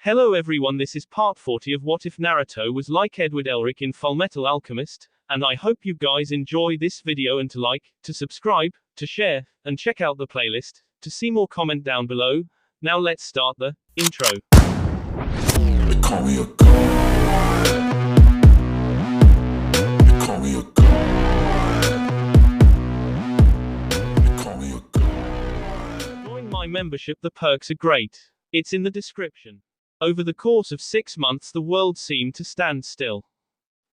Hello everyone, this is part 40 of What If Naruto Was Like Edward Elric in Fullmetal Alchemist, and I hope you guys enjoy this video and to like, to subscribe, to share, and check out the playlist, to see more comment down below. Now let's start the intro. They call me a god. They call me a god. They call me a god. Join my membership, the perks are great. It's in the description. Over the course of 6 months the world seemed to stand still.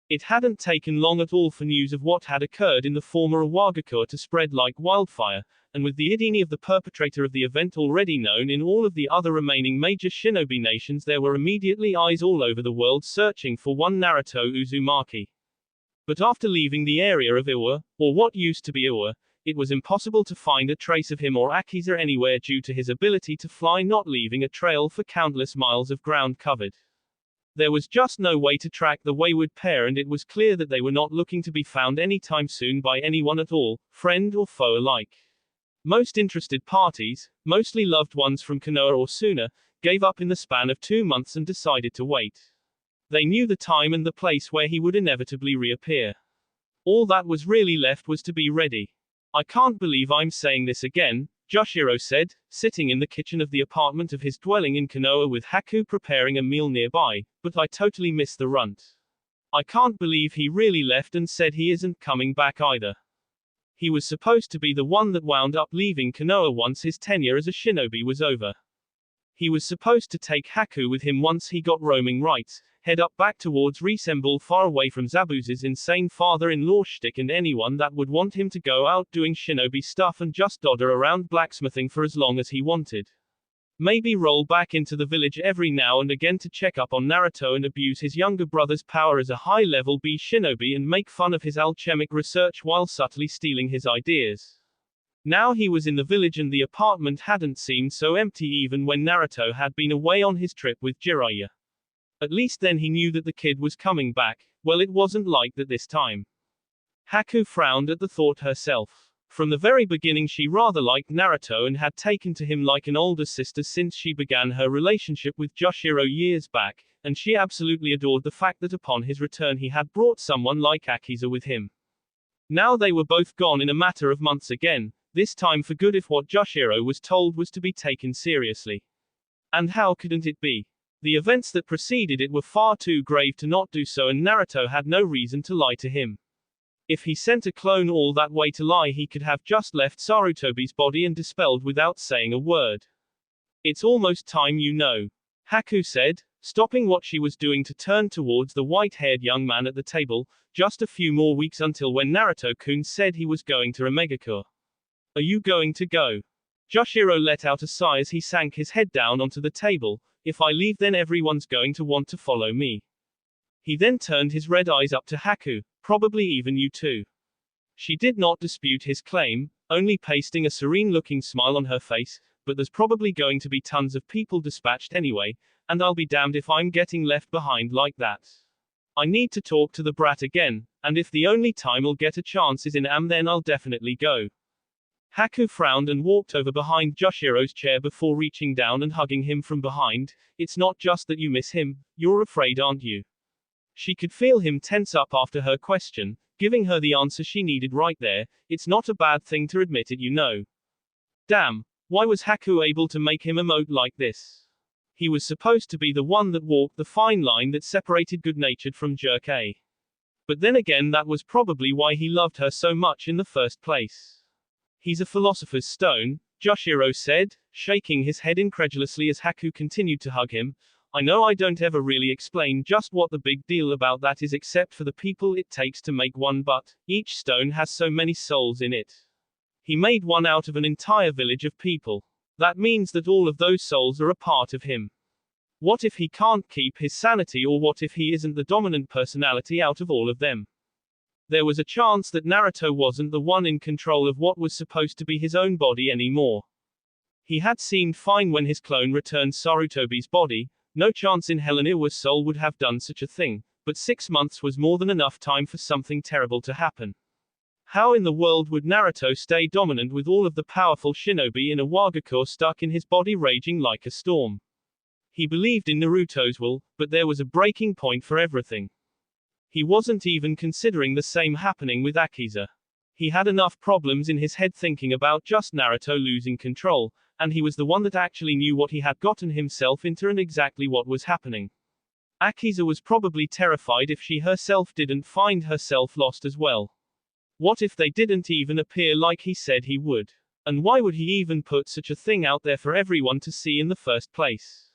It hadn't taken long at all for news of what had occurred in the former Iwagakure to spread like wildfire, and with the identity of the perpetrator of the event already known in all of the other remaining major shinobi nations, there were immediately eyes all over the world searching for one Naruto Uzumaki. But after leaving the area of Iwa, or what used to be Iwa, it was impossible to find a trace of him or Akiza anywhere due to his ability to fly, not leaving a trail for countless miles of ground covered. There was just no way to track the wayward pair, and it was clear that they were not looking to be found anytime soon by anyone at all, friend or foe alike. Most interested parties, mostly loved ones from Konoha or Suna, gave up in the span of 2 months and decided to wait. They knew the time and the place where he would inevitably reappear. All that was really left was to be ready. I can't believe I'm saying this again, Joshiro said, sitting in the kitchen of the apartment of his dwelling in Konoha with Haku preparing a meal nearby, but I totally miss the runt. I can't believe he really left and said he isn't coming back either. He was supposed to be the one that wound up leaving Konoha once his tenure as a shinobi was over. He was supposed to take Haku with him once he got roaming rights, head up back towards Resemble far away from Zabuza's insane father-in-law shtick and anyone that would want him to go out doing shinobi stuff and just dodder around blacksmithing for as long as he wanted. Maybe roll back into the village every now and again to check up on Naruto and abuse his younger brother's power as a high-level B shinobi and make fun of his alchemic research while subtly stealing his ideas. Now he was in the village and the apartment hadn't seemed so empty even when Naruto had been away on his trip with Jiraiya. At least then he knew that the kid was coming back. Well, it wasn't like that this time. Haku frowned at the thought herself. From the very beginning she rather liked Naruto and had taken to him like an older sister since she began her relationship with Joshiro years back, and she absolutely adored the fact that upon his return he had brought someone like Akiza with him. Now they were both gone in a matter of months again, this time for good if what Joshiro was told was to be taken seriously. And how couldn't it be? The events that preceded it were far too grave to not do so, and Naruto had no reason to lie to him. If he sent a clone all that way to lie, he could have just left Sarutobi's body and dispelled without saying a word. It's almost time, you know, Haku said, stopping what she was doing to turn towards the white-haired young man at the table. Just a few more weeks until when Naruto-kun said he was going to Omegakure. Are you going to go? Joshiro let out a sigh as he sank his head down onto the table. If I leave, then everyone's going to want to follow me. He then turned his red eyes up to Haku, probably even you too. She did not dispute his claim, only pasting a serene-looking smile on her face, but there's probably going to be tons of people dispatched anyway, and I'll be damned if I'm getting left behind like that. I need to talk to the brat again, and if the only time I'll get a chance is in then I'll definitely go. Haku frowned and walked over behind Joshiro's chair before reaching down and hugging him from behind. It's not just that you miss him, you're afraid, aren't you? She could feel him tense up after her question, giving her the answer she needed right there. It's not a bad thing to admit it, you know. Damn, why was Haku able to make him emote like this? He was supposed to be the one that walked the fine line that separated good-natured from jerk A. But then again, that was probably why he loved her so much in the first place. He's a philosopher's stone, Joshiro said, shaking his head incredulously as Haku continued to hug him. I know I don't ever really explain just what the big deal about that is except for the people it takes to make one, but each stone has so many souls in it. He made one out of an entire village of people. That means that all of those souls are a part of him. What if he can't keep his sanity, or what if he isn't the dominant personality out of all of them? There was a chance that Naruto wasn't the one in control of what was supposed to be his own body anymore. He had seemed fine when his clone returned Sarutobi's body. No chance in hell an Iwa's soul would have done such a thing, but 6 months was more than enough time for something terrible to happen. How in the world would Naruto stay dominant with all of the powerful shinobi in Iwagakure stuck in his body raging like a storm? He believed in Naruto's will, but there was a breaking point for everything. He wasn't even considering the same happening with Akiza. He had enough problems in his head thinking about just Naruto losing control, and he was the one that actually knew what he had gotten himself into and exactly what was happening. Akiza was probably terrified if she herself didn't find herself lost as well. What if they didn't even appear like he said he would? And why would he even put such a thing out there for everyone to see in the first place?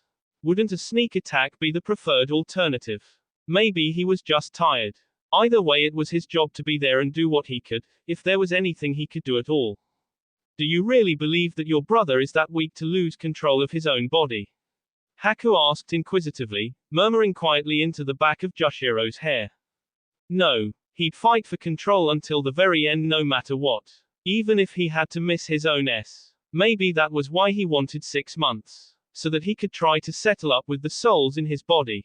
Wouldn't a sneak attack be the preferred alternative? Maybe he was just tired. Either way, it was his job to be there and do what he could, if there was anything he could do at all. Do you really believe that your brother is that weak to lose control of his own body? Haku asked inquisitively, murmuring quietly into the back of Joshiro's hair. No. He'd fight for control until the very end no matter what. Even if he had to miss his own S. Maybe that was why he wanted 6 months. So that he could try to settle up with the souls in his body.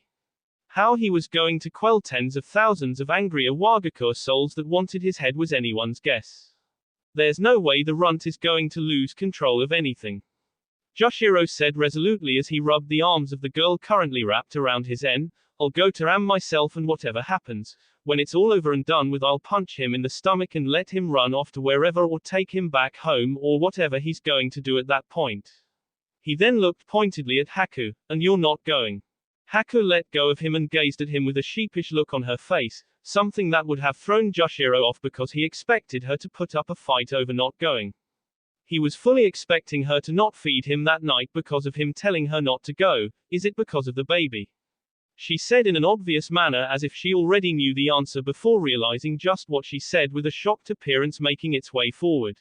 How he was going to quell tens of thousands of angry Awagakure souls that wanted his head was anyone's guess. There's no way the runt is going to lose control of anything. Joshiro said resolutely as he rubbed the arms of the girl currently wrapped around his N. I'll go to Am myself, and whatever happens, when it's all over and done with, I'll punch him in the stomach and let him run off to wherever, or take him back home, or whatever he's going to do at that point. He then looked pointedly at Haku. And you're not going? Haku let go of him and gazed at him with a sheepish look on her face, something that would have thrown Joshiro off because he expected her to put up a fight over not going. He was fully expecting her to not feed him that night because of him telling her not to go. Is it because of the baby? She said in an obvious manner, as if she already knew the answer before realizing just what she said, with a shocked appearance making its way forward.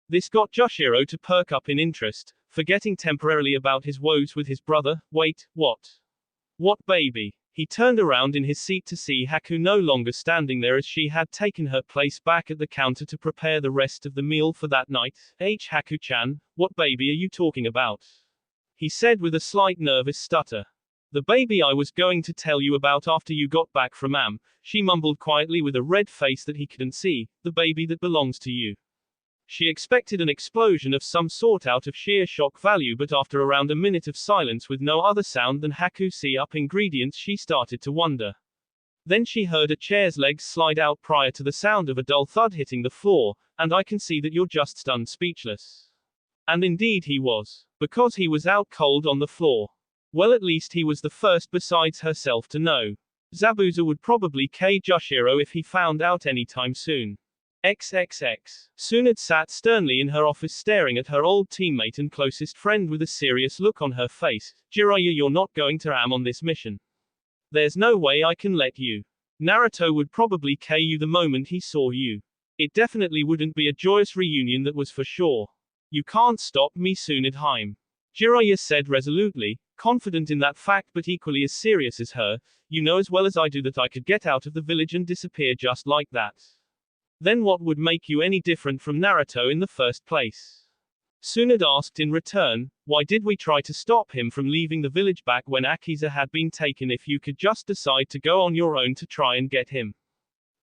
This got Joshiro to perk up in interest, forgetting temporarily about his woes with his brother. Wait, what? What baby? He turned around in his seat to see Haku no longer standing there, as she had taken her place back at the counter to prepare the rest of the meal for that night. Haku-chan, what baby are you talking about? He said with a slight nervous stutter. The baby I was going to tell you about after you got back from Am, she mumbled quietly with a red face that he couldn't see, the baby that belongs to you. She expected an explosion of some sort out of sheer shock value, but after around a minute of silence with no other sound than Haku's up ingredients, she started to wonder. Then she heard a chair's legs slide out prior to the sound of a dull thud hitting the floor, and I can see that you're just stunned speechless. And indeed he was. Because he was out cold on the floor. Well, at least he was the first besides herself to know. Zabuza would probably kill Joshiro if he found out anytime soon. XXX. Tsunade sat sternly in her office staring at her old teammate and closest friend with a serious look on her face. Jiraiya, you're not going to Am on this mission. There's no way I can let you. Naruto would probably kill you the moment he saw you. It definitely wouldn't be a joyous reunion, that was for sure. You can't stop me, Tsunade Haim. Jiraiya said resolutely, confident in that fact but equally as serious as her. You know as well as I do that I could get out of the village and disappear just like that. Then what would make you any different from Naruto in the first place? Tsunade asked in return, why did we try to stop him from leaving the village back when Akiza had been taken if you could just decide to go on your own to try and get him?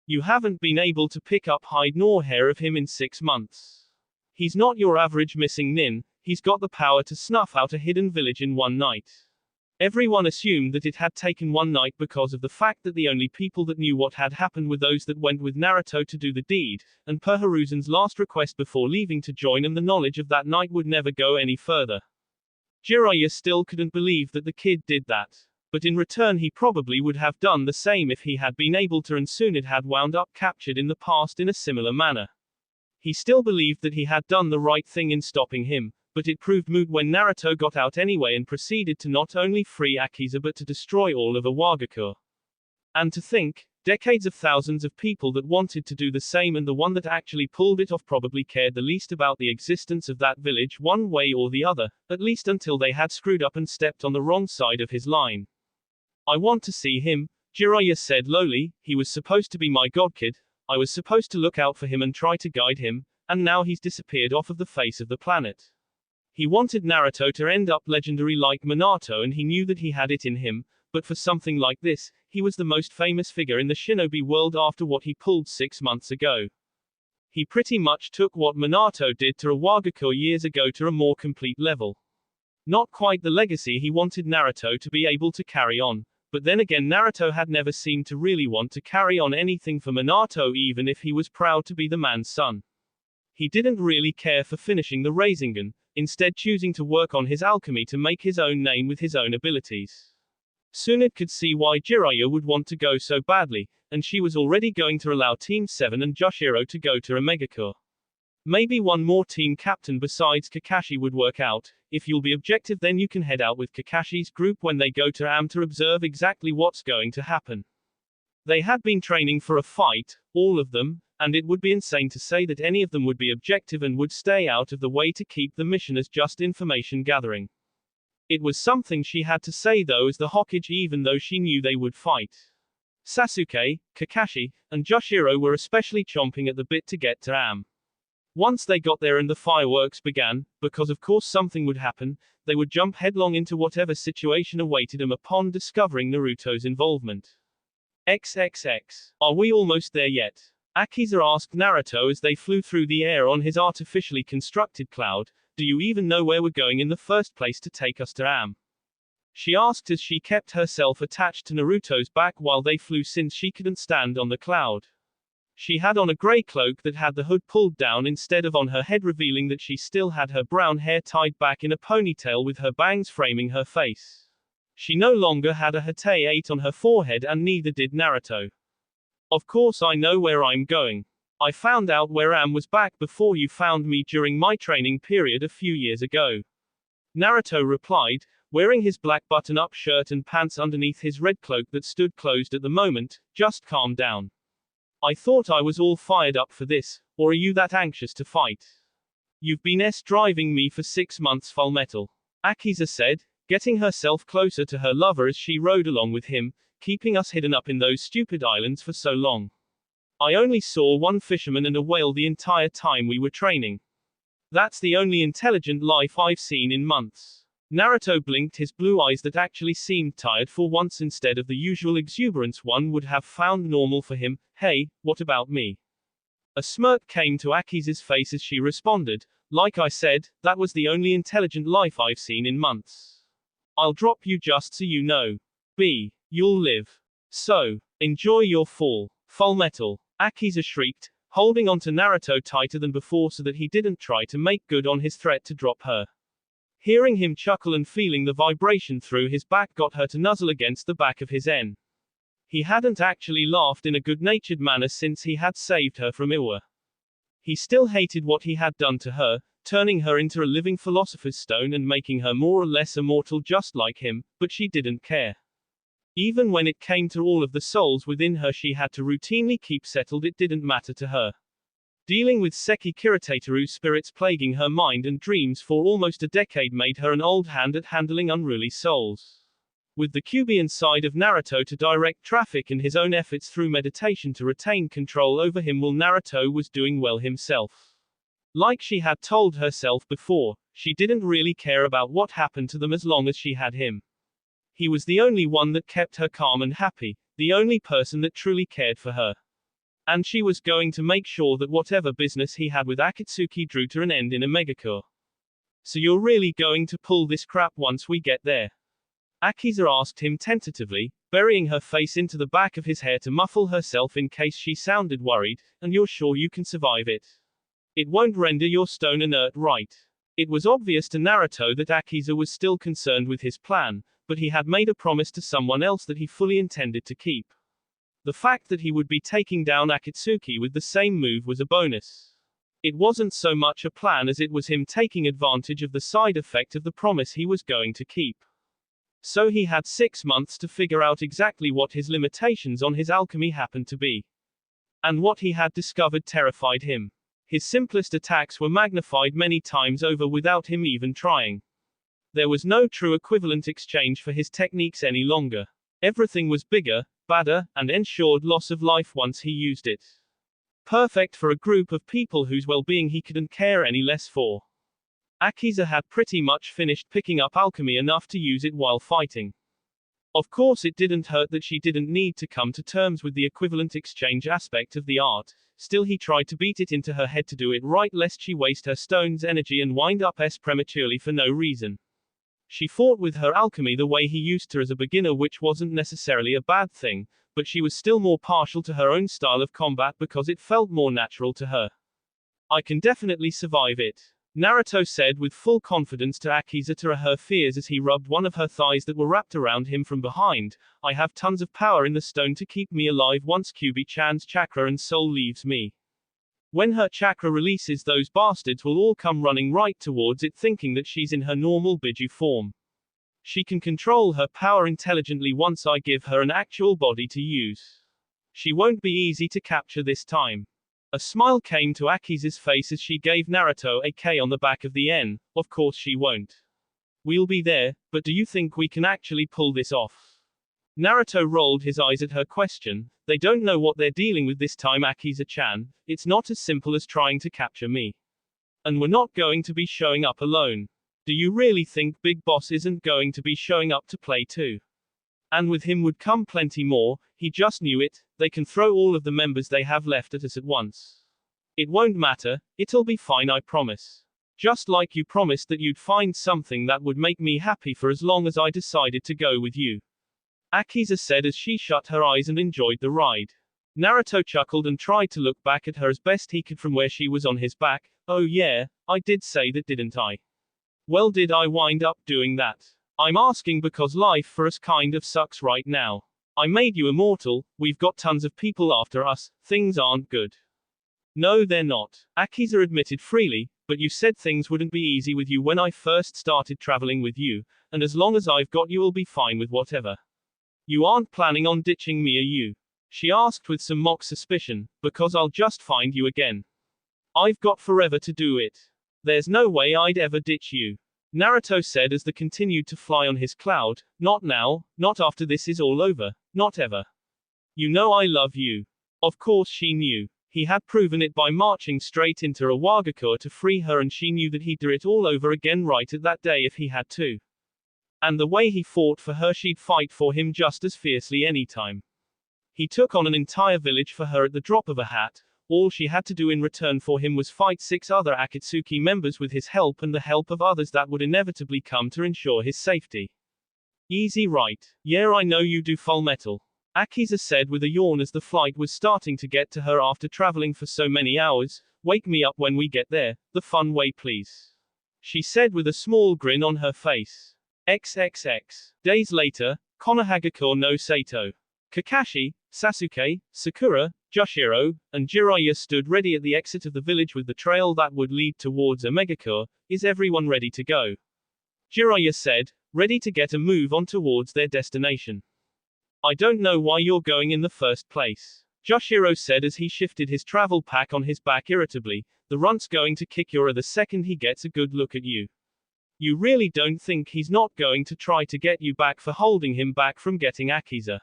You haven't been able to pick up hide nor hair of him in 6 months. He's not your average missing nin, he's got the power to snuff out a hidden village in one night. Everyone assumed that it had taken one night because of the fact that the only people that knew what had happened were those that went with Naruto to do the deed, and per Hiruzen's last request before leaving to join him, the knowledge of that night would never go any further. Jiraiya still couldn't believe that the kid did that. But in return he probably would have done the same if he had been able to, and Tsunade had wound up captured in the past in a similar manner. He still believed that he had done the right thing in stopping him, but it proved moot when Naruto got out anyway and proceeded to not only free Akiza but to destroy all of Awagakure. And to think, decades of thousands of people that wanted to do the same, and the one that actually pulled it off probably cared the least about the existence of that village one way or the other, at least until they had screwed up and stepped on the wrong side of his line. I want to see him, Jiraiya said lowly. He was supposed to be my godkid. I was supposed to look out for him and try to guide him, and now he's disappeared off of the face of the planet. He wanted Naruto to end up legendary like Minato, and he knew that he had it in him, but for something like this, he was the most famous figure in the shinobi world after what he pulled 6 months ago. He pretty much took what Minato did to Awagakure years ago to a more complete level. Not quite the legacy he wanted Naruto to be able to carry on. But then again, Naruto had never seemed to really want to carry on anything for Minato, even if he was proud to be the man's son. He didn't really care for finishing the Rasengan, instead choosing to work on his alchemy to make his own name with his own abilities. Tsunade could see why Jiraiya would want to go so badly, and she was already going to allow Team 7 and Joshiro to go to Omegakure. Maybe one more team captain besides Kakashi would work out. If you'll be objective, then you can head out with Kakashi's group when they go to Am to observe exactly what's going to happen. They had been training for a fight, all of them, and it would be insane to say that any of them would be objective and would stay out of the way to keep the mission as just information gathering. It was something she had to say though as the Hokage, even though she knew they would fight. Sasuke, Kakashi, and Joshiro were especially chomping at the bit to get to Am. Once they got there and the fireworks began, because of course something would happen, they would jump headlong into whatever situation awaited them upon discovering Naruto's involvement. XXX. Are we almost there yet? Akiza asked Naruto as they flew through the air on his artificially constructed cloud. Do you even know where we're going in the first place to take us to Am? She asked as she kept herself attached to Naruto's back while they flew, since she couldn't stand on the cloud. She had on a grey cloak that had the hood pulled down instead of on her head, revealing that she still had her brown hair tied back in a ponytail with her bangs framing her face. She no longer had a Hate 8 on her forehead, and neither did Naruto. Of course I know where I'm going. I found out where Am was back before you found me during my training period a few years ago. Naruto replied, wearing his black button-up shirt and pants underneath his red cloak that stood closed at the moment. Just calm down. I thought I was all fired up for this, or are you that anxious to fight? You've been driving me for 6 months, Fullmetal. Akiza said, getting herself closer to her lover as she rode along with him, keeping us hidden up in those stupid islands for so long. I only saw one fisherman and a whale the entire time we were training. That's the only intelligent life I've seen in months. Naruto blinked his blue eyes that actually seemed tired for once instead of the usual exuberance one would have found normal for him. Hey, what about me? A smirk came to Akiza's face as she responded, like I said, that was the only intelligent life I've seen in months. I'll drop you just so you know. You'll live. So, enjoy your fall. Fullmetal. Akiza shrieked, holding onto Naruto tighter than before so that he didn't try to make good on his threat to drop her. Hearing him chuckle and feeling the vibration through his back got her to nuzzle against the back of his N. He hadn't actually laughed in a good-natured manner since he had saved her from Iwa. He still hated what he had done to her, turning her into a living philosopher's stone and making her more or less immortal just like him, but she didn't care. Even when it came to all of the souls within her she had to routinely keep settled, it didn't matter to her. Dealing with Seki Kiritateru spirits plaguing her mind and dreams for almost a decade made her an old hand at handling unruly souls. With the Cubian side of Naruto to direct traffic and his own efforts through meditation to retain control over him, while Naruto was doing well himself. Like she had told herself before, she didn't really care about what happened to them as long as she had him. He was the only one that kept her calm and happy, the only person that truly cared for her. And she was going to make sure that whatever business he had with Akatsuki drew to an end in Omegakure. So you're really going to pull this crap once we get there? Akiza asked him tentatively, burying her face into the back of his hair to muffle herself in case she sounded worried. And you're sure you can survive it? It won't render your stone inert, right? It was obvious to Naruto that Akiza was still concerned with his plan, but he had made a promise to someone else that he fully intended to keep. The fact that he would be taking down Akatsuki with the same move was a bonus. It wasn't so much a plan as it was him taking advantage of the side effect of the promise he was going to keep. So he had 6 months to figure out exactly what his limitations on his alchemy happened to be. And what he had discovered terrified him. His simplest attacks were magnified many times over without him even trying. There was no true equivalent exchange for his techniques any longer. Everything was bigger, badder, and ensured loss of life once he used it. Perfect for a group of people whose well-being he couldn't care any less for. Akiza had pretty much finished picking up alchemy enough to use it while fighting. Of course it didn't hurt that she didn't need to come to terms with the equivalent exchange aspect of the art. Still he tried to beat it into her head to do it right lest she waste her stone's energy and wind up prematurely for no reason. She fought with her alchemy the way he used to as a beginner, which wasn't necessarily a bad thing, but she was still more partial to her own style of combat because it felt more natural to her. I can definitely survive it, Naruto said with full confidence to Akizata her fears as he rubbed one of her thighs that were wrapped around him from behind. I have tons of power in the stone to keep me alive once Kyuubi-chan's chakra and soul leaves me. When her chakra releases, those bastards will all come running right towards it thinking that she's in her normal Biju form. She can control her power intelligently once I give her an actual body to use. She won't be easy to capture this time. A smile came to Akiza's face as she gave Naruto a K on the back of the N. Of course she won't. We'll be there, but do you think we can actually pull this off? Naruto rolled his eyes at her question. They don't know what they're dealing with this time, Akiza-chan. It's not as simple as trying to capture me. And we're not going to be showing up alone. Do you really think Big Boss isn't going to be showing up to play too? And with him would come plenty more, he just knew it. They can throw all of the members they have left at us at once. It won't matter, it'll be fine, I promise. Just like you promised that you'd find something that would make me happy for as long as I decided to go with you. Akiza said as she shut her eyes and enjoyed the ride. Naruto chuckled and tried to look back at her as best he could from where she was on his back. Oh yeah, I did say that, didn't I? Well, did I wind up doing that? I'm asking because life for us kind of sucks right now. I made you immortal, we've got tons of people after us, things aren't good. No, they're not, Akiza admitted freely, but you said things wouldn't be easy with you when I first started traveling with you, and as long as I've got you, I'll be fine with whatever. You aren't planning on ditching me, are you? She asked with some mock suspicion, because I'll just find you again. I've got forever to do it. There's no way I'd ever ditch you, Naruto said as they continued to fly on his cloud. Not now, not after this is all over, not ever. You know I love you. Of course she knew. He had proven it by marching straight into Awagakure to free her, and she knew that he'd do it all over again right at that day if he had to. And the way he fought for her, she'd fight for him just as fiercely anytime. He took on an entire village for her at the drop of a hat. All she had to do in return for him was fight 6 other Akatsuki members with his help and the help of others that would inevitably come to ensure his safety. Easy, right? Yeah, I know you do, Fullmetal, Akiza said with a yawn as the flight was starting to get to her after traveling for so many hours. Wake me up when we get there, the fun way please, she said with a small grin on her face. XXX. Days later, Konohagakure no Sato. Kakashi, Sasuke, Sakura, Joshiro, and Jiraiya stood ready at the exit of the village with the trail that would lead towards Omegakure. Is everyone ready to go? Jiraiya said, ready to get a move on towards their destination. I don't know why you're going in the first place, Joshiro said as he shifted his travel pack on his back irritably. The runt's going to kick your ass the second he gets a good look at you. You really don't think he's not going to try to get you back for holding him back from getting Akiza?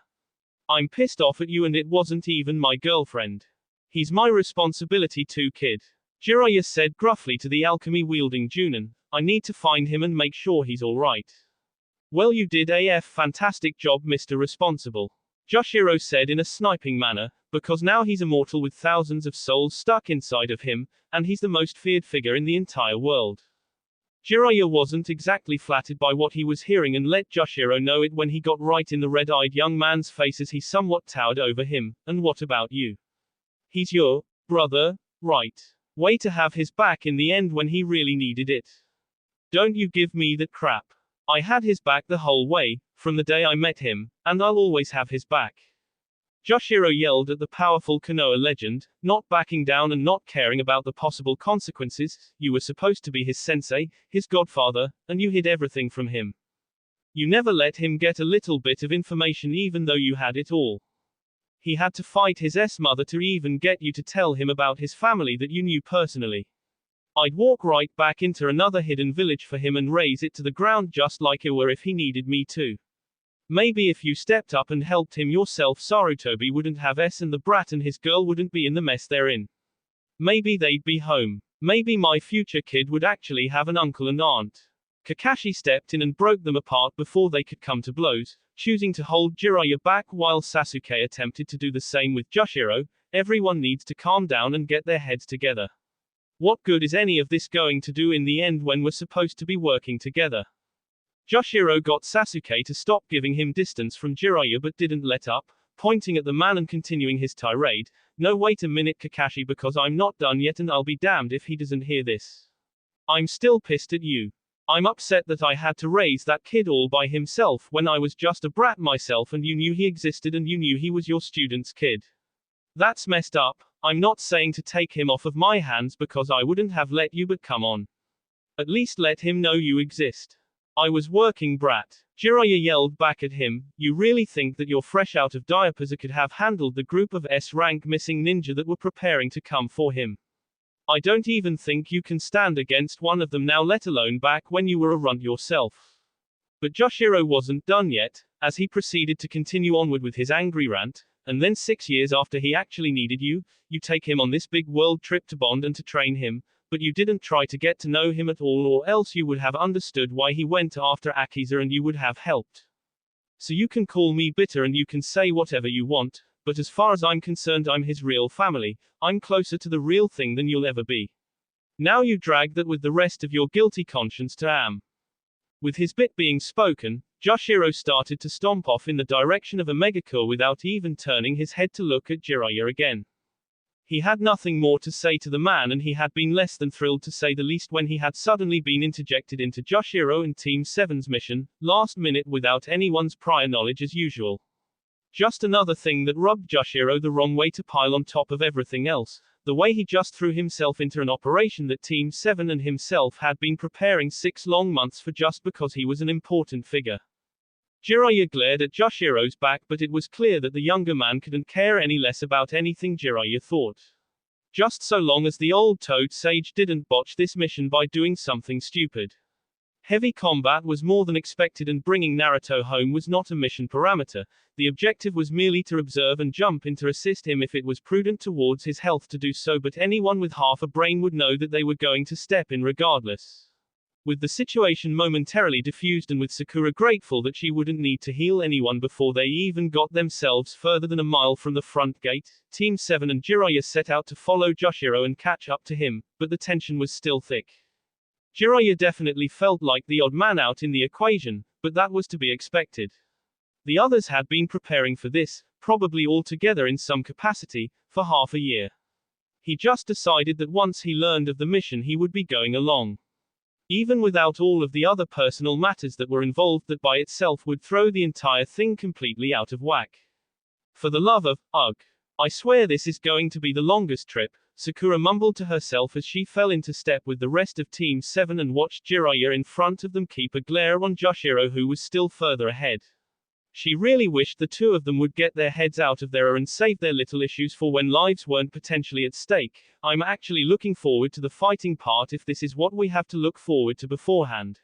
I'm pissed off at you, and it wasn't even my girlfriend. He's my responsibility too, kid, Jiraiya said gruffly to the alchemy-wielding Junin. I need to find him and make sure he's alright. Well, you did a fantastic job, Mr. Responsible, Joshiro said in a sniping manner, because now he's immortal with thousands of souls stuck inside of him, and he's the most feared figure in the entire world. Jiraiya wasn't exactly flattered by what he was hearing and let Joshiro know it when he got right in the red-eyed young man's face as he somewhat towered over him. And what about you? He's your brother, right? Way to have his back in the end when he really needed it. Don't you give me that crap. I had his back the whole way, from the day I met him, and I'll always have his back, Joshiro yelled at the powerful Konoha legend, not backing down and not caring about the possible consequences. You were supposed to be his sensei, his godfather, and you hid everything from him. You never let him get a little bit of information even though you had it all. He had to fight his mother to even get you to tell him about his family that you knew personally. I'd walk right back into another hidden village for him and raze it to the ground just like it were if he needed me to. Maybe if you stepped up and helped him yourself, Sarutobi wouldn't have and the brat and his girl wouldn't be in the mess they're in. Maybe they'd be home. Maybe my future kid would actually have an uncle and aunt. Kakashi stepped in and broke them apart before they could come to blows, choosing to hold Jiraiya back while Sasuke attempted to do the same with Joshiro. Everyone needs to calm down and get their heads together. What good is any of this going to do in the end when we're supposed to be working together? Joshiro got Sasuke to stop giving him distance from Jiraiya but didn't let up, pointing at the man and continuing his tirade. No, wait a minute Kakashi, because I'm not done yet and I'll be damned if he doesn't hear this. I'm still pissed at you. I'm upset that I had to raise that kid all by himself when I was just a brat myself and you knew he existed and you knew he was your student's kid. That's messed up. I'm not saying to take him off of my hands because I wouldn't have let you, but come on. At least let him know you exist. I was working, brat. Jiraiya yelled back at him. You really think that you're fresh out of diapers could have handled the group of S-rank missing ninja that were preparing to come for him? I don't even think you can stand against one of them now, let alone back when you were a runt yourself. But Joshiro wasn't done yet, as he proceeded to continue onward with his angry rant. And then 6 years after he actually needed you, you take him on this big world trip to bond and to train him, but you didn't try to get to know him at all, or else you would have understood why he went after Akiza and you would have helped. So you can call me bitter and you can say whatever you want, but as far as I'm concerned I'm his real family, I'm closer to the real thing than you'll ever be. Now you drag that with the rest of your guilty conscience to Am. With his bit being spoken, Joshiro started to stomp off in the direction of a Megakure without even turning his head to look at Jiraiya again. He had nothing more to say to the man and he had been less than thrilled to say the least when he had suddenly been interjected into Joshiro and Team 7's mission, last minute without anyone's prior knowledge as usual. Just another thing that rubbed Joshiro the wrong way to pile on top of everything else, the way he just threw himself into an operation that Team 7 and himself had been preparing 6 long months for just because he was an important figure. Jiraiya glared at Joshiro's back, but it was clear that the younger man couldn't care any less about anything Jiraiya thought. Just so long as the old Toad Sage didn't botch this mission by doing something stupid. Heavy combat was more than expected and bringing Naruto home was not a mission parameter. The objective was merely to observe and jump in to assist him if it was prudent towards his health to do so, but anyone with half a brain would know that they were going to step in regardless. With the situation momentarily diffused and with Sakura grateful that she wouldn't need to heal anyone before they even got themselves further than a mile from the front gate, Team 7 and Jiraiya set out to follow Joshiro and catch up to him, but the tension was still thick. Jiraiya definitely felt like the odd man out in the equation, but that was to be expected. The others had been preparing for this, probably all together in some capacity, for half a year. He just decided that once he learned of the mission he would be going along. Even without all of the other personal matters that were involved, that by itself would throw the entire thing completely out of whack. For the love of, ugh. I swear this is going to be the longest trip, Sakura mumbled to herself as she fell into step with the rest of Team 7 and watched Jiraiya in front of them keep a glare on Joshiro, who was still further ahead. She really wished the two of them would get their heads out of there and save their little issues for when lives weren't potentially at stake. I'm actually looking forward to the fighting part if this is what we have to look forward to beforehand.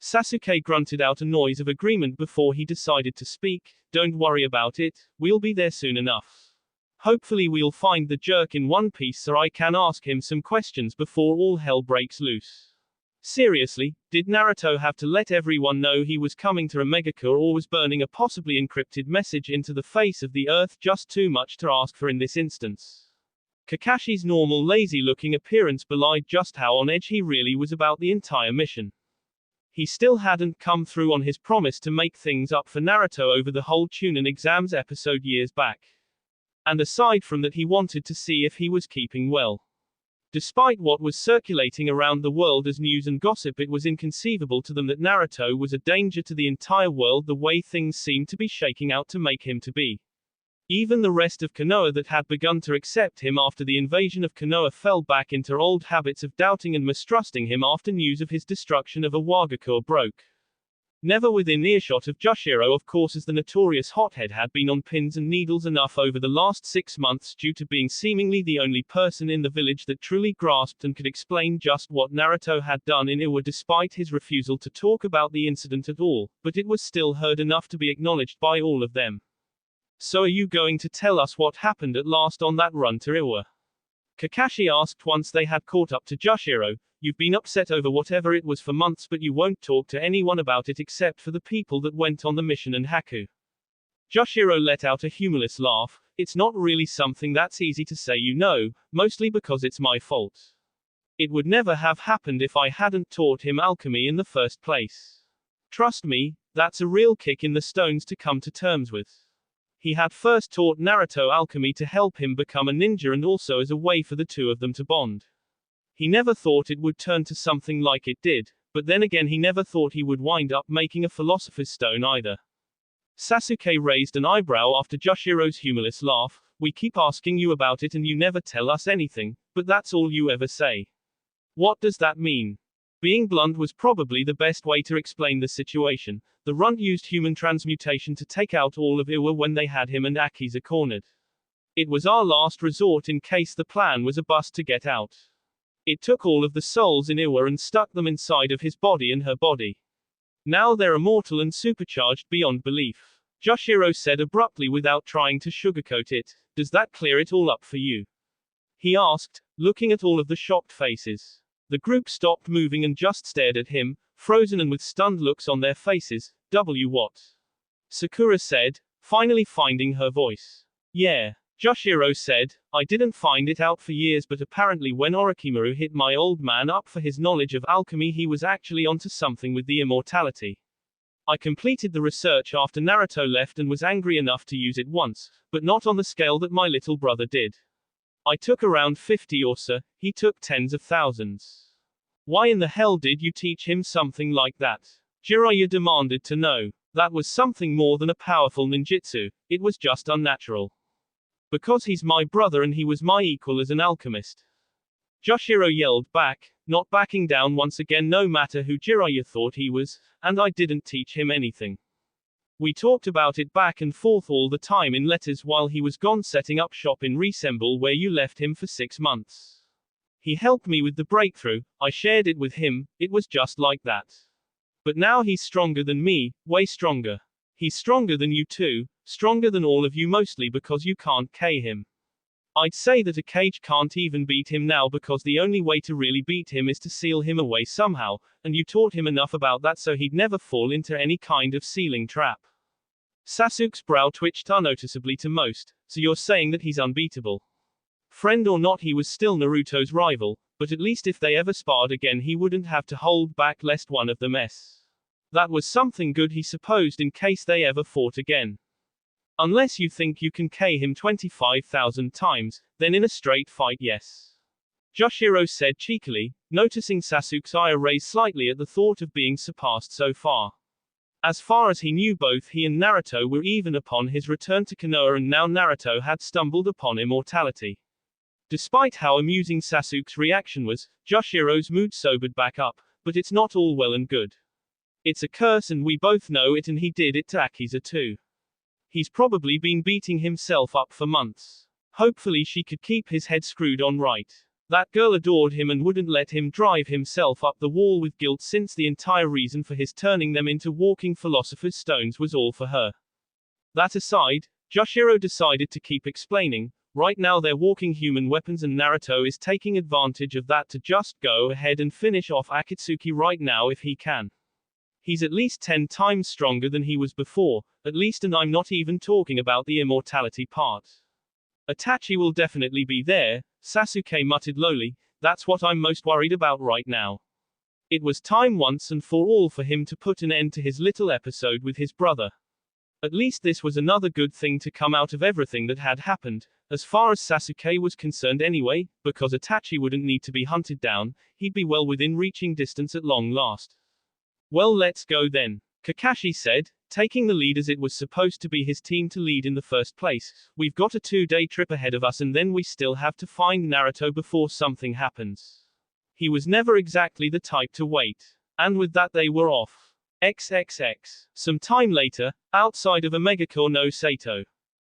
Sasuke grunted out a noise of agreement before he decided to speak. Don't worry about it, we'll be there soon enough. Hopefully we'll find the jerk in One Piece so I can ask him some questions before all hell breaks loose. Seriously, did Naruto have to let everyone know he was coming to a Megakure, or was burning a possibly encrypted message into the face of the earth just too much to ask for in this instance? Kakashi's normal lazy-looking appearance belied just how on edge he really was about the entire mission. He still hadn't come through on his promise to make things up for Naruto over the whole Chunin exams episode years back. And aside from that, he wanted to see if he was keeping well. Despite what was circulating around the world as news and gossip, it was inconceivable to them that Naruto was a danger to the entire world the way things seemed to be shaking out to make him to be. Even the rest of Konoha that had begun to accept him after the invasion of Konoha fell back into old habits of doubting and mistrusting him after news of his destruction of Iwagakure broke. Never within earshot of Joshiro, of course, as the notorious hothead had been on pins and needles enough over the last 6 months due to being seemingly the only person in the village that truly grasped and could explain just what Naruto had done in Iwa, despite his refusal to talk about the incident at all, but it was still heard enough to be acknowledged by all of them. So are you going to tell us what happened at last on that run to Iwa? Kakashi asked once they had caught up to Joshiro. You've been upset over whatever it was for months, but you won't talk to anyone about it except for the people that went on the mission and Haku. Joshiro let out a humorless laugh. It's not really something that's easy to say, you know, mostly because it's my fault. It would never have happened if I hadn't taught him alchemy in the first place. Trust me, that's a real kick in the stones to come to terms with. He had first taught Naruto alchemy to help him become a ninja and also as a way for the two of them to bond. He never thought it would turn to something like it did, but then again he never thought he would wind up making a philosopher's stone either. Sasuke raised an eyebrow after Joshiro's humorless laugh. We keep asking you about it and you never tell us anything, but that's all you ever say. What does that mean? Being blunt was probably the best way to explain the situation. The runt used human transmutation to take out all of Iwa when they had him and Akiza cornered. It was our last resort in case the plan was a bust to get out. It took all of the souls in Iwa and stuck them inside of his body and her body. Now they're immortal and supercharged beyond belief. Joshiro said abruptly without trying to sugarcoat it. Does that clear it all up for you? He asked, looking at all of the shocked faces. The group stopped moving and just stared at him, frozen and with stunned looks on their faces. What? Sakura said, finally finding her voice. Yeah. Joshiro said, I didn't find it out for years, but apparently when Orochimaru hit my old man up for his knowledge of alchemy, he was actually onto something with the immortality. I completed the research after Naruto left and was angry enough to use it once, but not on the scale that my little brother did. I took around 50 or so, he took tens of thousands. Why in the hell did you teach him something like that? Jiraiya demanded to know. That was something more than a powerful ninjutsu, it was just unnatural. Because he's my brother and he was my equal as an alchemist. Joshiro yelled back, not backing down once again no matter who Jiraiya thought he was, and I didn't teach him anything. We talked about it back and forth all the time in letters while he was gone setting up shop in Resemble where you left him for 6 months. He helped me with the breakthrough, I shared it with him, it was just like that. But now he's stronger than me, way stronger. He's stronger than you too, stronger than all of you mostly because you can't K him. I'd say that a cage can't even beat him now because the only way to really beat him is to seal him away somehow, and you taught him enough about that so he'd never fall into any kind of sealing trap. Sasuke's brow twitched unnoticeably to most, so you're saying that he's unbeatable. Friend or not, he was still Naruto's rival, but at least if they ever sparred again he wouldn't have to hold back lest one of them mess. That was something good he supposed in case they ever fought again. Unless you think you can K him 25,000 times, then in a straight fight yes. Joshiro said cheekily, noticing Sasuke's ire raise slightly at the thought of being surpassed so far. As far as he knew both he and Naruto were even upon his return to Konoha and now Naruto had stumbled upon immortality. Despite how amusing Sasuke's reaction was, Joshiro's mood sobered back up, but it's not all well and good. It's a curse and we both know it and he did it to Akiza too. He's probably been beating himself up for months. Hopefully she could keep his head screwed on right. That girl adored him and wouldn't let him drive himself up the wall with guilt since the entire reason for his turning them into walking philosopher's stones was all for her. That aside, Joshiro decided to keep explaining, right now they're walking human weapons and Naruto is taking advantage of that to just go ahead and finish off Akatsuki right now if he can. He's at least 10 times stronger than he was before, at least, and I'm not even talking about the immortality part. Itachi will definitely be there, Sasuke muttered lowly, that's what I'm most worried about right now. It was time once and for all for him to put an end to his little episode with his brother. At least this was another good thing to come out of everything that had happened, as far as Sasuke was concerned anyway, because Itachi wouldn't need to be hunted down, he'd be well within reaching distance at long last. Well, let's go then, Kakashi said, taking the lead as it was supposed to be his team to lead in the first place. We've got a 2-day trip ahead of us and then we still have to find Naruto before something happens. He was never exactly the type to wait. And with that they were off. XXX. Some time later, outside of Omegakure no Sato.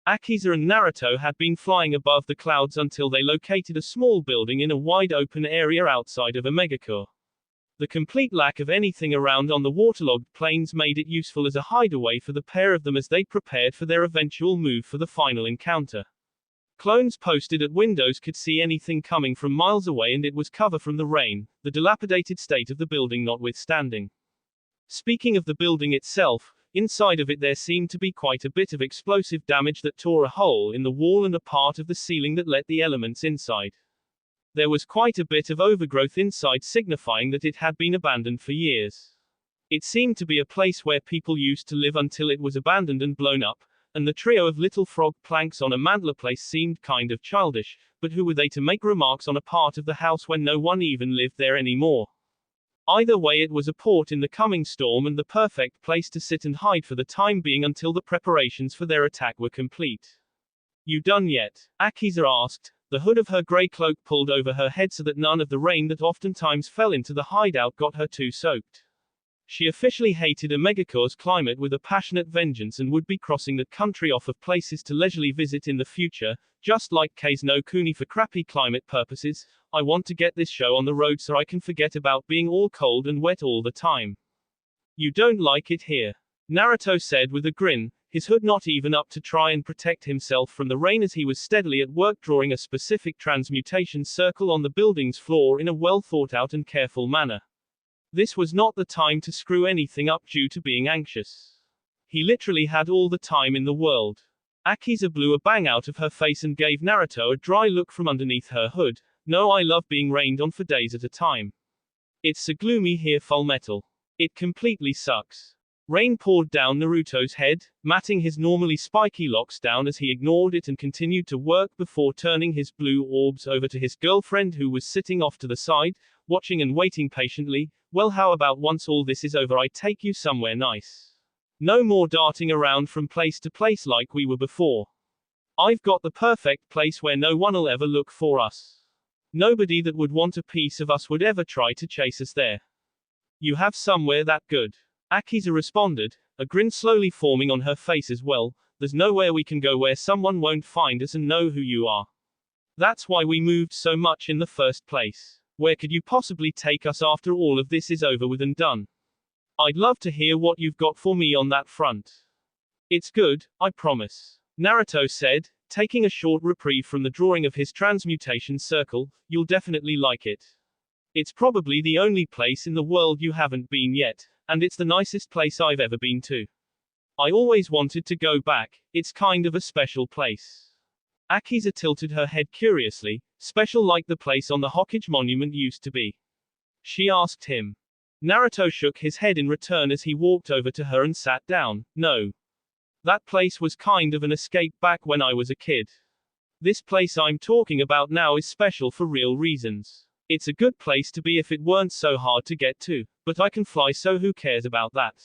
Akiza and Naruto had been flying above the clouds until they located a small building in a wide open area outside of Omegakure. The complete lack of anything around on the waterlogged plains made it useful as a hideaway for the pair of them as they prepared for their eventual move for the final encounter. Clones posted at windows could see anything coming from miles away and it was cover from the rain, the dilapidated state of the building notwithstanding. Speaking of the building itself, inside of it there seemed to be quite a bit of explosive damage that tore a hole in the wall and a part of the ceiling that let the elements inside. There was quite a bit of overgrowth inside, signifying that it had been abandoned for years. It seemed to be a place where people used to live until it was abandoned and blown up, and the trio of little frog planks on a mantelpiece seemed kind of childish, but who were they to make remarks on a part of the house when no one even lived there anymore? Either way, it was a port in the coming storm and the perfect place to sit and hide for the time being until the preparations for their attack were complete. You done yet? Akiza asked, the hood of her grey cloak pulled over her head so that none of the rain that oftentimes fell into the hideout got her too soaked. She officially hated Omegacore's climate with a passionate vengeance and would be crossing that country off of places to leisurely visit in the future, just like Kei's no Kuni for crappy climate purposes. I want to get this show on the road so I can forget about being all cold and wet all the time. You don't like it here? Naruto said with a grin, his hood not even up to try and protect himself from the rain as he was steadily at work drawing a specific transmutation circle on the building's floor in a well thought out and careful manner. This was not the time to screw anything up due to being anxious. He literally had all the time in the world. Akiza blew a bang out of her face and gave Naruto a dry look from underneath her hood. No, I love being rained on for days at a time. It's so gloomy here, Fullmetal. It completely sucks. Rain poured down Naruto's head, matting his normally spiky locks down as he ignored it and continued to work before turning his blue orbs over to his girlfriend who was sitting off to the side, watching and waiting patiently. Well, how about once all this is over I take you somewhere nice? No more darting around from place to place like we were before. I've got the perfect place where no one'll ever look for us. Nobody that would want a piece of us would ever try to chase us there. You have somewhere that good? Akiza responded, a grin slowly forming on her face as well. There's nowhere we can go where someone won't find us and know who you are. That's why we moved so much in the first place. Where could you possibly take us after all of this is over with and done? I'd love to hear what you've got for me on that front. It's good, I promise. Naruto said, taking a short reprieve from the drawing of his transmutation circle. You'll definitely like it. It's probably the only place in the world you haven't been yet, and it's the nicest place I've ever been to. I always wanted to go back, it's kind of a special place. Akiza tilted her head curiously, special like the place on the Hokage monument used to be. She asked him. Naruto shook his head in return as he walked over to her and sat down. No. That place was kind of an escape back when I was a kid. This place I'm talking about now is special for real reasons. It's a good place to be if it weren't so hard to get to, but I can fly so who cares about that?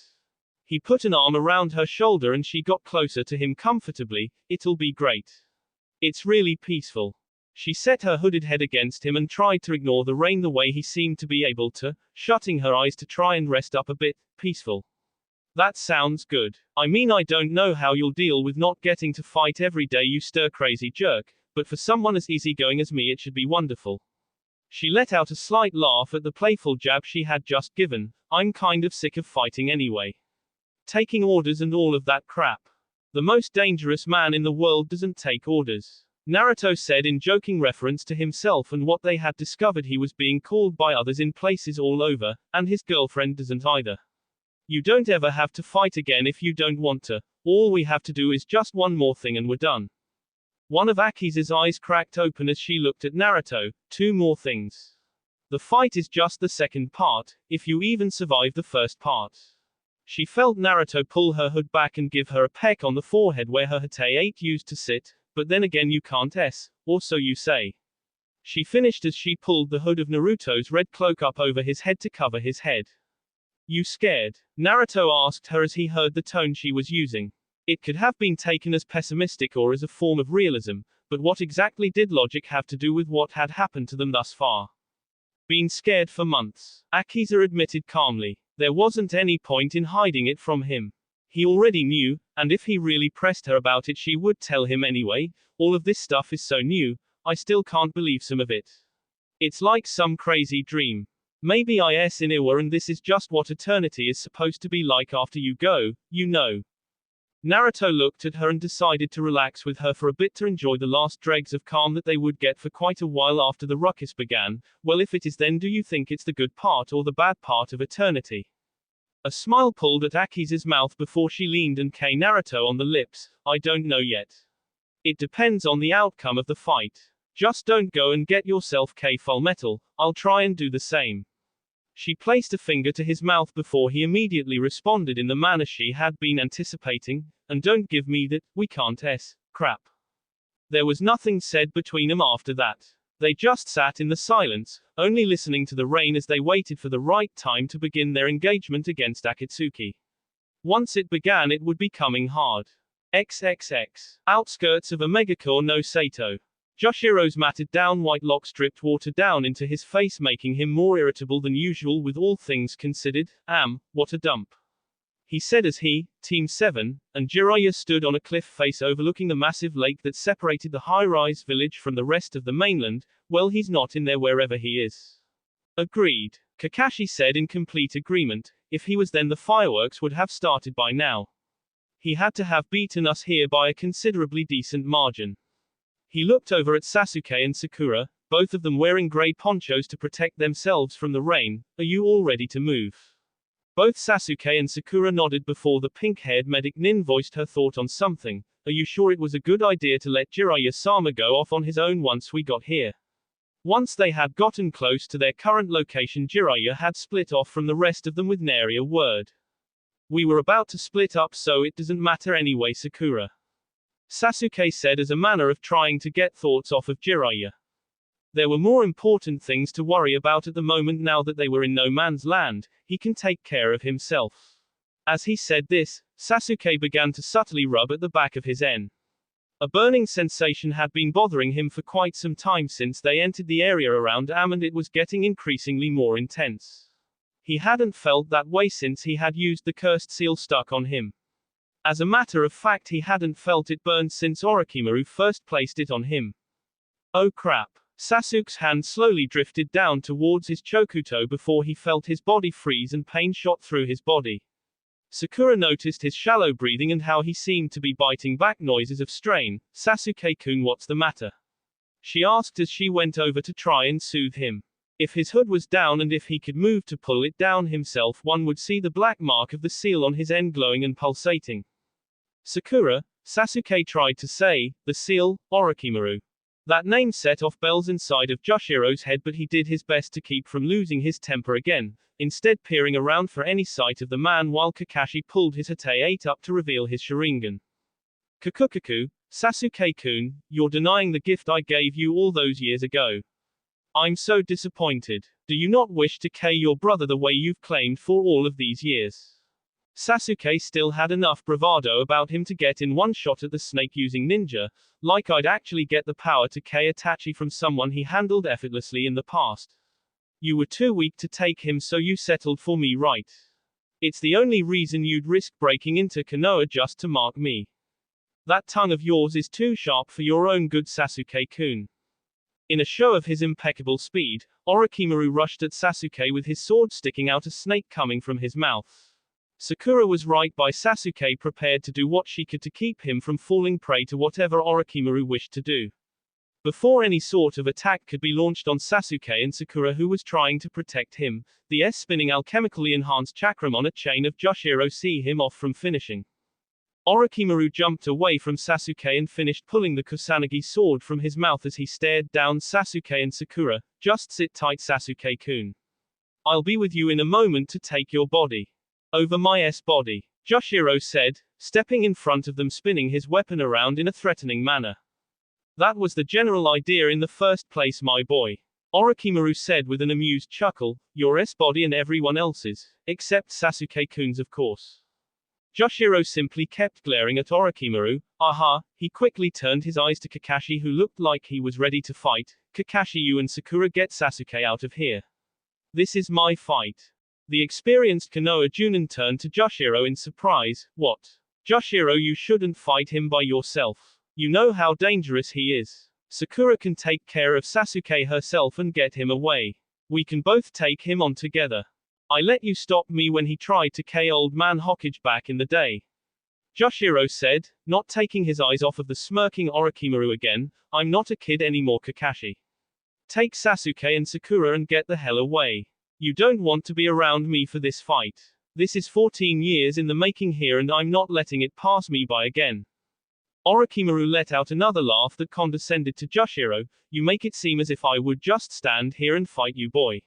He put an arm around her shoulder and she got closer to him comfortably. It'll be great. It's really peaceful. She set her hooded head against him and tried to ignore the rain the way he seemed to be able to, shutting her eyes to try and rest up a bit. Peaceful. That sounds good. I mean, I don't know how you'll deal with not getting to fight every day, you stir-crazy jerk, but for someone as easygoing as me it should be wonderful. She let out a slight laugh at the playful jab she had just given. I'm kind of sick of fighting anyway. Taking orders and all of that crap. The most dangerous man in the world doesn't take orders. Naruto said in joking reference to himself and what they had discovered he was being called by others in places all over, and his girlfriend doesn't either. You don't ever have to fight again if you don't want to. All we have to do is just one more thing and we're done. One of Akiza's eyes cracked open as she looked at Naruto. 2 more things. The fight is just the second part, if you even survive the first part. She felt Naruto pull her hood back and give her a peck on the forehead where her Hatei 8 used to sit, but then again you can't or so you say. She finished as she pulled the hood of Naruto's red cloak up over his head to cover his head. You scared? Naruto asked her as he heard the tone she was using. It could have been taken as pessimistic or as a form of realism, but what exactly did logic have to do with what had happened to them thus far? Been scared for months, Akiza admitted calmly. There wasn't any point in hiding it from him. He already knew, and if he really pressed her about it she would tell him anyway. All of this stuff is so new, I still can't believe some of it. It's like some crazy dream. Maybe is in Iwa and this is just what eternity is supposed to be like after you go, you know. Naruto looked at her and decided to relax with her for a bit to enjoy the last dregs of calm that they would get for quite a while after the ruckus began. Well, if it is, then do you think it's the good part or the bad part of eternity? A smile pulled at Akiza's mouth before she leaned and kissed Naruto on the lips. I don't know yet. It depends on the outcome of the fight. Just don't go and get yourself Fullmetal. I'll try and do the same. She placed a finger to his mouth before he immediately responded in the manner she had been anticipating, and don't give me that, we can't crap. There was nothing said between them after that. They just sat in the silence, only listening to the rain as they waited for the right time to begin their engagement against Akatsuki. Once it began it would be coming hard. XXX. Outskirts of Omegakure no Sato. Joshiro's matted down white locks dripped water down into his face, making him more irritable than usual with all things considered. What a dump. He said as he, Team 7, and Jiraiya stood on a cliff face overlooking the massive lake that separated the high-rise village from the rest of the mainland. Well, he's not in there wherever he is. Agreed. Kakashi said in complete agreement. If he was, then the fireworks would have started by now. He had to have beaten us here by a considerably decent margin. He looked over at Sasuke and Sakura, both of them wearing gray ponchos to protect themselves from the rain. Are you all ready to move? Both Sasuke and Sakura nodded before the pink-haired medic Nin voiced her thought on something. Are you sure it was a good idea to let Jiraiya-sama go off on his own once we got here? Once they had gotten close to their current location, Jiraiya had split off from the rest of them with nary a word. We were about to split up, so it doesn't matter anyway, Sakura. Sasuke said as a manner of trying to get thoughts off of Jiraiya. There were more important things to worry about at the moment now that they were in no man's land. He can take care of himself. As he said this, Sasuke began to subtly rub at the back of his N. A burning sensation had been bothering him for quite some time since they entered the area around Am, and it was getting increasingly more intense. He hadn't felt that way since he had used the cursed seal stuck on him. As a matter of fact, he hadn't felt it burn since Orochimaru first placed it on him. Oh crap. Sasuke's hand slowly drifted down towards his chokuto before he felt his body freeze and pain shot through his body. Sakura noticed his shallow breathing and how he seemed to be biting back noises of strain. Sasuke-kun, what's the matter? She asked as she went over to try and soothe him. If his hood was down and if he could move to pull it down himself, one would see the black mark of the seal on his end glowing and pulsating. Sakura, Sasuke tried to say, the seal, Orochimaru. That name set off bells inside of Joshiro's head, but he did his best to keep from losing his temper again, instead peering around for any sight of the man while Kakashi pulled his Hate-8 up to reveal his Sharingan. Kakukaku, Sasuke-kun, you're denying the gift I gave you all those years ago. I'm so disappointed. Do you not wish to kill your brother the way you've claimed for all of these years? Sasuke still had enough bravado about him to get in one shot at the snake using ninja, like I'd actually get the power to kill Itachi from someone he handled effortlessly in the past. You were too weak to take him, so you settled for me, right? It's the only reason you'd risk breaking into Konoha just to mark me. That tongue of yours is too sharp for your own good, Sasuke-kun. In a show of his impeccable speed, Orochimaru rushed at Sasuke with his sword sticking out, a snake coming from his mouth. Sakura was right by Sasuke, prepared to do what she could to keep him from falling prey to whatever Orochimaru wished to do. Before any sort of attack could be launched on Sasuke and Sakura, who was trying to protect him, the spinning alchemically enhanced chakram on a chain of Joshiro see him off from finishing. Orochimaru jumped away from Sasuke and finished pulling the Kusanagi sword from his mouth as he stared down Sasuke and Sakura. Just sit tight, Sasuke-kun. I'll be with you in a moment to take your body. Over my body, Joshiro said, stepping in front of them, spinning his weapon around in a threatening manner. That was the general idea in the first place, my boy. Orochimaru said with an amused chuckle, your body and everyone else's, except Sasuke-kun's, of course. Joshiro simply kept glaring at Orochimaru. Aha, he quickly turned his eyes to Kakashi, who looked like he was ready to fight. Kakashi, you and Sakura get Sasuke out of here. This is my fight. The experienced Konoha Junin turned to Joshiro in surprise. What? Joshiro, you shouldn't fight him by yourself. You know how dangerous he is. Sakura can take care of Sasuke herself and get him away. We can both take him on together. I let you stop me when he tried to kill old man Hokage back in the day. Joshiro said, not taking his eyes off of the smirking Orochimaru again. I'm not a kid anymore, Kakashi. Take Sasuke and Sakura and get the hell away. You don't want to be around me for this fight. This is 14 years in the making here, and I'm not letting it pass me by again. Orochimaru let out another laugh that condescended to Joshiro. You make it seem as if I would just stand here and fight you, boy.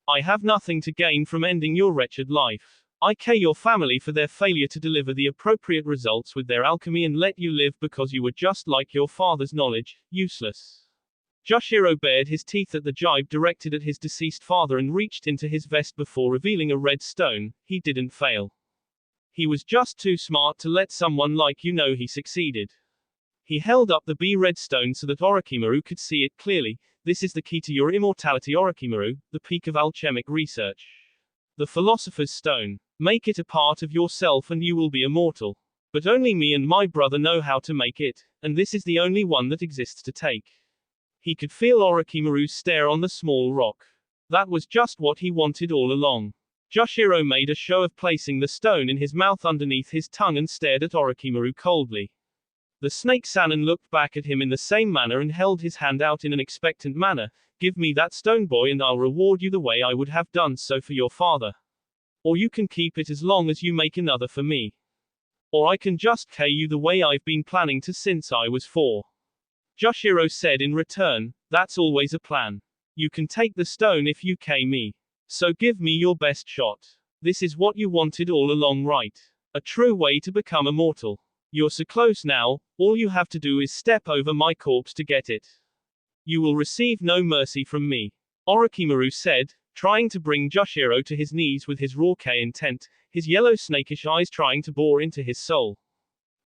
I have nothing to gain from ending your wretched life. I kill your family for their failure to deliver the appropriate results with their alchemy and let you live because you were just like your father's knowledge, useless. Joshiro bared his teeth at the jibe directed at his deceased father and reached into his vest before revealing a red stone. He didn't fail. He was just too smart to let someone like you know he succeeded. He held up the red stone so that Orochimaru could see it clearly. This is the key to your immortality, Orochimaru, the peak of alchemic research. The Philosopher's Stone. Make it a part of yourself and you will be immortal. But only me and my brother know how to make it, and this is the only one that exists to take. He could feel Orochimaru's stare on the small rock. That was just what he wanted all along. Joshiro made a show of placing the stone in his mouth underneath his tongue and stared at Orochimaru coldly. The snake Sannin looked back at him in the same manner and held his hand out in an expectant manner. Give me that stone, boy, and I'll reward you the way I would have done so for your father. Or you can keep it as long as you make another for me. Or I can just kill you the way I've been planning to since I was 4. Joshiro said in return, that's always a plan. You can take the stone if you kill me. So give me your best shot. This is what you wanted all along, right? A true way to become immortal. You're so close now, all you have to do is step over my corpse to get it. You will receive no mercy from me. Orochimaru said, trying to bring Joshiro to his knees with his raw intent, his yellow snakish eyes trying to bore into his soul.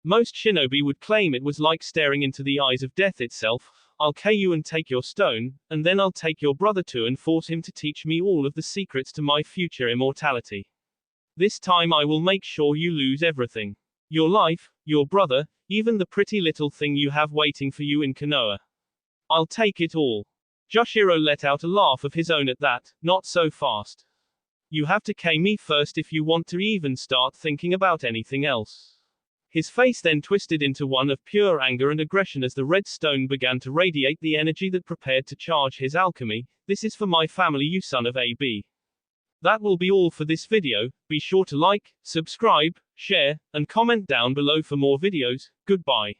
Most shinobi would claim it was like staring into the eyes of death itself. I'll kill you and take your stone, and then I'll take your brother too and force him to teach me all of the secrets to my future immortality. This time I will make sure you lose everything. Your life, your brother, even the pretty little thing you have waiting for you in Konoha. I'll take it all. Joshiro let out a laugh of his own at that. Not so fast. You have to kill me first if you want to even start thinking about anything else. His face then twisted into one of pure anger and aggression as the red stone began to radiate the energy that prepared to charge his alchemy. This is for my family, you son of a b. That will be all for this video. Be sure to like, subscribe, share, and comment down below for more videos. Goodbye.